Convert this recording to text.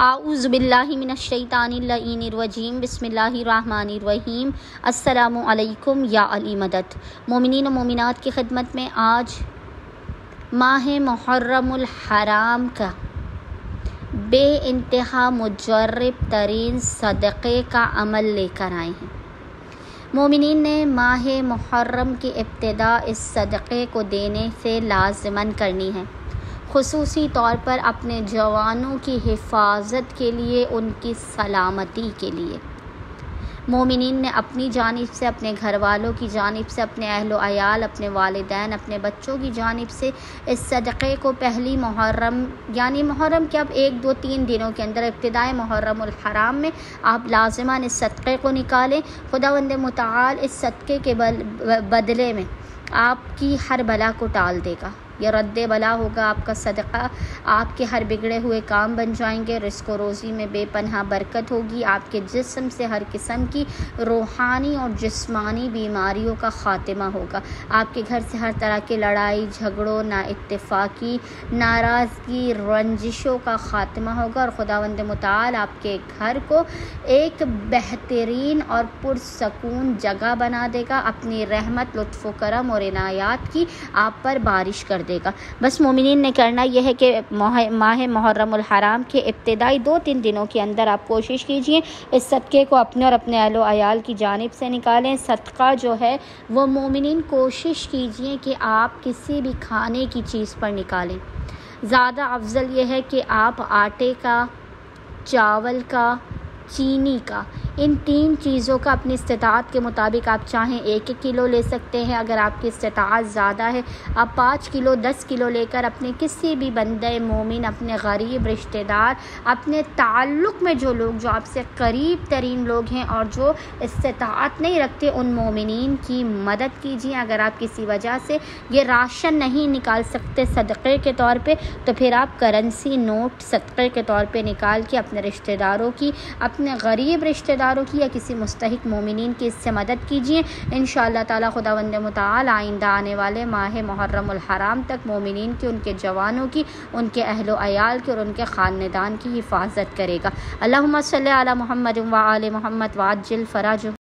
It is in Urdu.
اعوذ باللہ من الشیطان اللعین الرجیم بسم اللہ الرحمن الرحیم۔ السلام علیکم یا علی مدد۔ مومنین و مومنات کی خدمت میں آج ماہ محرم الحرام کا بے انتہا مجرب ترین صدقے کا عمل لے کر آئے ہیں۔ مومنین نے ماہ محرم کی ابتدا اس صدقے کو دینے سے لازماً کرنی ہے، خصوصی طور پر اپنے جوانوں کی حفاظت کے لیے، ان کی سلامتی کے لیے۔ مومنین نے اپنی جانب سے، اپنے گھر والوں کی جانب سے، اپنے اہل و عیال، اپنے والدین، اپنے بچوں کی جانب سے اس صدقے کو پہلی محرم یعنی محرم کے اب 1 2 3 دنوں کے اندر ابتدائے محرم الحرام میں آپ لازماً اس صدقے کو نکالیں۔ خداوند متعال اس صدقے کے بدلے میں آپ کی ہر بلا کو ٹال دے گا۔ یہ رد بلا ہوگا آپ کا صدقہ، آپ کے ہر بگڑے ہوئے کام بن جائیں گے، رزق و روزی میں بے پناہ برکت ہوگی، آپ کے جسم سے ہر قسم کی روحانی اور جسمانی بیماریوں کا خاتمہ ہوگا، آپ کے گھر سے ہر طرح کی لڑائی جھگڑوں، نا اتفاقی، ناراضگی، رنجشوں کا خاتمہ ہوگا، اور خداوند متعال آپ کے گھر کو ایک بہترین اور پرسکون جگہ بنا دے گا، اپنی رحمت، لطف و کرم اور عنایات کی آپ پر بارش کر دے گا۔ بس مومنین نے کرنا یہ ہے کہ ماہ محرم الحرام کے ابتدائی 2 3 دنوں کے اندر آپ کوشش کیجئے اس صدقے کو اپنے اور اپنے اہل و عیال کی جانب سے نکالیں۔ صدقہ جو ہے وہ مومنین کوشش کیجئے کہ آپ کسی بھی کھانے کی چیز پر نکالیں۔ زیادہ افضل یہ ہے کہ آپ آٹے کا، چاول کا، چینی کا، ان 3 چیزوں کا اپنی استطاعت کے مطابق آپ چاہیں 1 کلو لے سکتے ہیں، اگر آپ کی استطاعت زیادہ ہے آپ 5 کلو 10 کلو لے کر اپنے کسی بھی بندہ مومن، اپنے غریب رشتہ دار، اپنے تعلق میں جو لوگ جو آپ سے قریب ترین لوگ ہیں اور جو استطاعت نہیں رکھتے ان مومنین کی مدد کیجیے۔ اگر آپ کسی وجہ سے یہ راشن نہیں نکال سکتے صدقے کے طور پہ تو پھر آپ کرنسی نوٹ صدقے کے طور پہ نکال کے اپنے رشتہ داروں کی، اپنے غریب رشتہ داروں کی یا کسی مستحق مومنین کی اس سے مدد کیجیے۔ انشاءاللہ تعالی خداوند متعال آئندہ آنے والے ماہ محرم الحرام تک مومنین کی، ان کے جوانوں کی، ان کے اہل و عیال کی اور ان کے خاندان کی حفاظت کرے گا۔ اللہم صلی علی محمد و آل محمد وعجل فرجہ۔